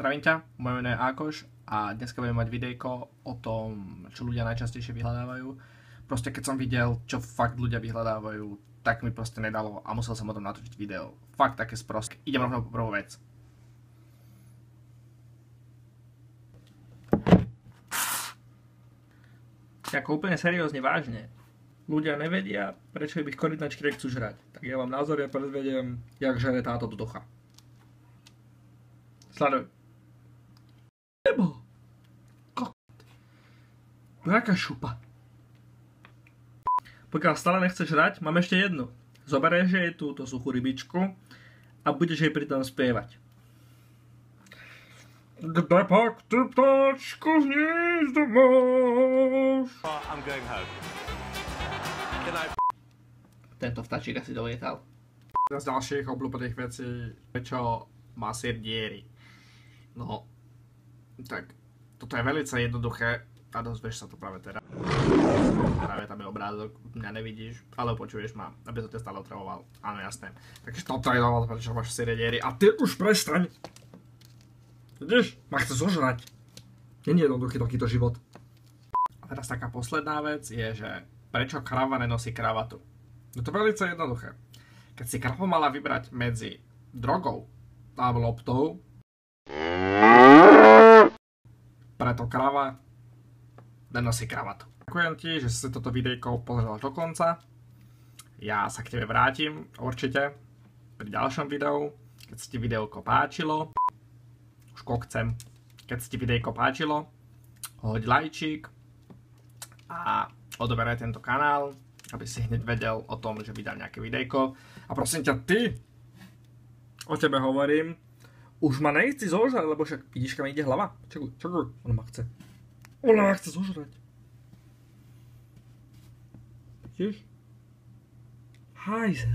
Zdravím ťa, moje meno je Ákoš a dneska budeme mať videjko o tom, čo ľudia najčastejšie vyhľadávajú. Proste keď som videl, čo fakt ľudia vyhľadávajú, tak mi proste nedalo a musel som o tom natočiť video. Fakt také sprosté. Idem rovno po prvú vec. Ako úplne seriózne, vážne. Ľudia nevedia, prečo ich korytnačky nechcú žrať. Tak ja vám názor ja predvediem, jak žere táto ducha. Sleduj. Nebo. Kokot. Jaká šupa. Pokiaľ stále nechceš žrať, mám ešte jednu. Zoberieš jej túto suchú rybičku a budeš jej pritom spievať. Kde pak ty ptáčku hnízdo máš? I'm going home. Tento vtáčik asi dolietal. Jedna z ďalších obľúbených vecí, prečo má syr diery. No, tak toto je veľmi jednoduché a dozvieš sa to práve teraz. Práve tam je obrázok, mňa nevidíš, ale počuješ ma, aby to te stále otravoval. Áno, jasné. Takže toto je dôvod, prečo máš syr diery a ty už prestaň! Vidíš? Ma chce zožrať. Nie je jednoduchý takýto život. A teraz taká posledná vec je, že prečo krava nenosí kravatu? No to je veľmi jednoduché. Keď si krava mala vybrať medzi drogou a loptou, preto krava nenosí kravatu. Ďakujem ti, že si toto videjko pozrel do konca. Ja sa k tebe vrátim určite pri ďalšom videu. Keď sa ti videjko páčilo, už kokcem, keď sa ti videjko páčilo, hoď lajčík a odoberaj tento kanál, aby si hneď vedel o tom, že vydám nejaké videjko. A prosím ťa, ty, o tebe hovorím, už ma nechci zožrať, lebo však vidíš, kam ide hlava. Čakuj, ona ma chce. Ona ma chce zožrať. Vidíš? Hajzel.